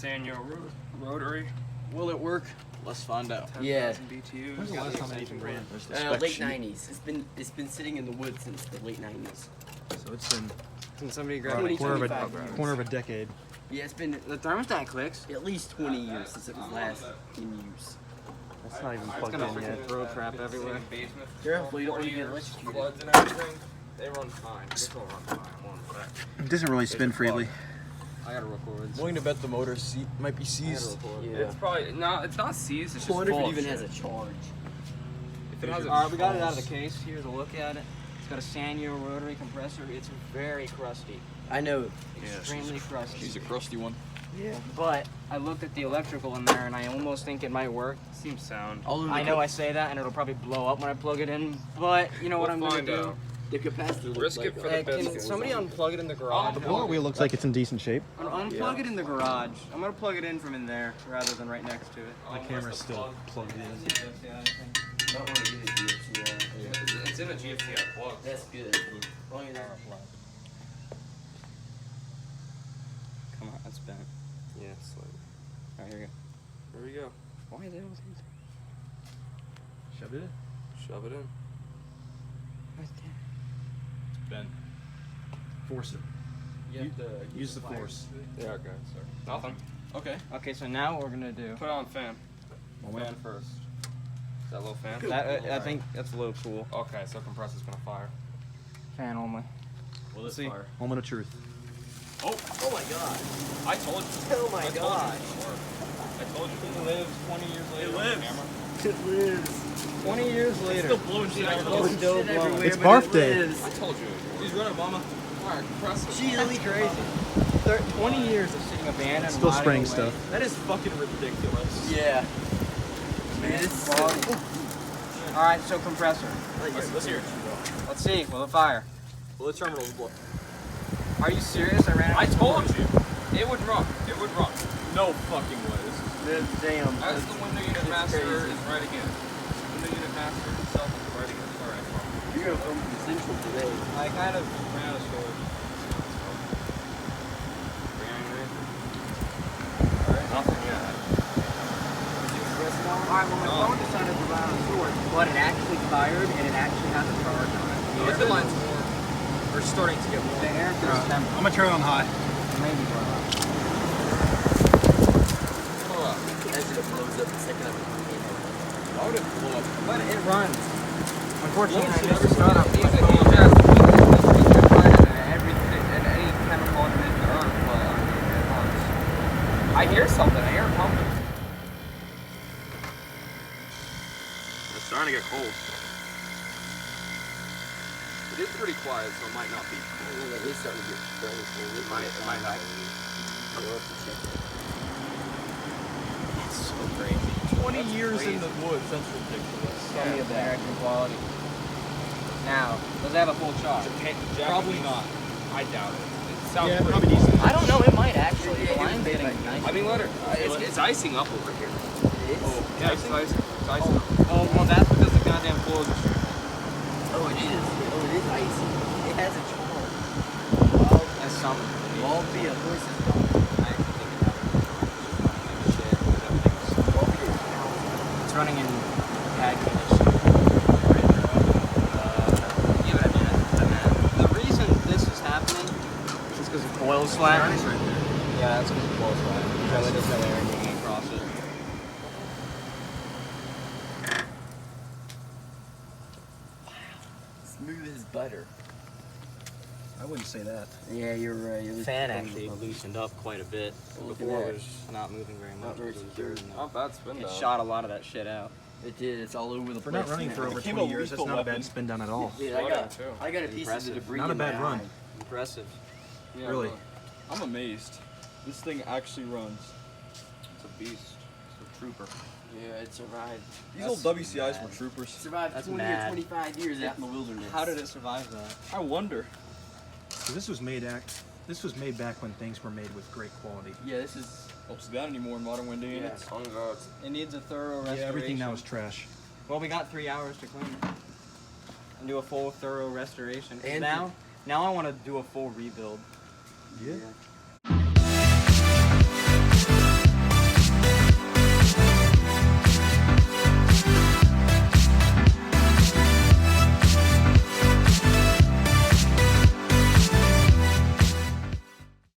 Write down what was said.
Sanyo rotary. Will it work? Let's find out. Yeah. BTUs. When's the last time anything ran? Late 90s. It's been sitting in the woods since the late 90s. So it's been Can somebody about grab a quarter of 25 a years. corner of a decade. Yeah, it's been the thermostat clicks? at least 20 years since it was last in use. That's not even It's plugged gonna in yet. freaking throw crap everywhere. Basement. Careful, you don't 40 want to get years, electrocuted. floods and everything. They run fine. This will run fine. I'm willing to bet. It doesn't really spin freely. I gotta record. I'm willing to bet the motor might be I gotta seized. record. Yeah. It's probably no. It's not seized. It's I just wonder if full it of even has shit. a charge. If it has a Alright, we got it out of the case. Here's a look at it. It's got a Sanyo rotary compressor. It's very crusty. I know. Extremely crusty. She's a crusty one. Yeah. But I looked at the electrical in there and I almost think it might work. seems sound. I know I say that and it'll probably blow up when I plug it in, but you know what I'm gonna find do? out. The capacitor looks Risk like it for the Can business. somebody unplug it in the garage? The blower wheel looks like it's in decent shape. Unplug it in the garage. I'm gonna plug it in from in there rather than right next to it. My camera's still plugged in. Don't want to get it here. It's in a GFCI plug. That's good. Long as Come on, that's bent. Yeah, slightly. Alright, here There we go. we go. Why are they all things? Shoved it in. Shove it in. Right there. Ben. Force it. Use the force. Yeah. Okay. Sorry. Nothing. Okay. Okay, so now what we're gonna do. Put on fan. Moment. Fan first. Is that low fan? That, I think that's low cool. Okay, so compressor's gonna fire. Fan only. Will it See. fire? Moment of truth. Oh my god. I told you. Oh my I told god. you. I told you. It lives 20 years later. It on lives. camera. It lives. 20 years later. Still blowing shit out of Blowing the shit everywhere, It's but barf it day. lives. I told you. He's running, mama. Alright, compressor. Jeez, That's crazy. 20 years of sitting abandoned. Still rotting spraying away. stuff. That is fucking ridiculous. Yeah. Man, it's Alright, so compressor. Let's hear it. Let's see, will it fire? Well, the terminal's blow. Are you serious? I ran out I of told you. It would run. It would run. No fucking way. This is damn. As the window unit master crazy. is right again. Window unit master himself is right again. Alright, You're gonna film from Central today. I kind of ran out of storage. Nothing yet. Alright, well my phone decided to run out of storage, but it actually fired and it actually has a charge on it. Look at the lights warm. We're starting to get warm. The air goes temp. I'm gonna turn it on high. Maybe blow up. Blow up. As it blows up the second of it. Why would it blow up? But it runs. Unfortunately, I Once it missed ever the startup. He's My a phone huge has ass everything and any chemical underneath the earth, but it runs. I hear something. I hear it pumping. It's starting to get cold. It is pretty quiet, so it might not be cold. It is starting to get very cold. It might not be. It's so crazy. 20 years in the woods. That's ridiculous. Tell me of American quality. Now, does it have a full charge? Probably not. I doubt it. It sounds Yeah, pretty probably cold. decent. I don't know, it might actually. The Yeah, line's it getting might be. nice. I mean, let her. It's icing up over here. It is? Oh, Yeah, it's icing. It's icing up. Oh, well, that's because the goddamn floors are shooting. Oh, it is. Oh, it is icy. It has a charge. That's something. All be a voice is gone. I actually think it has shit. All be is out. It's running in bad condition. Yeah, but I mean, the reason this is happening is because the coil's flat. Yeah, that's because the coil's flat. Really doesn't have air getting across it. Smooth as butter. I wouldn't say that. Yeah, you're right. It was Fan actually loosened up quite a bit. Look at Before that. it was not moving very much. Not very It was secure. dirt and Not bad spin It though. shot a lot of that shit out. It did. It's all over the For place. not running for now. over Became 20 a years, that's lethal not a bad weapon. spin down at all. Yeah, Too. I got a piece of the Impressive. debris. Not a in my bad run. eye. Impressive. Yeah, Really. I'm amazed. This thing actually runs. It's a beast. It's a trooper. Yeah, it survived. These old WCIs were troopers. It survived That's 20 mad. or 25 years out in the wilderness. How did it survive that? I wonder. So this was made back when things were made with great quality. Yeah, this is. Helps that anymore in modern window units. On God. It needs a thorough restoration. Yeah, everything now is trash. Well, we got 3 hours to clean it and do a full, thorough restoration. 'Cause And- now I want to do a full rebuild. Yeah. Yeah.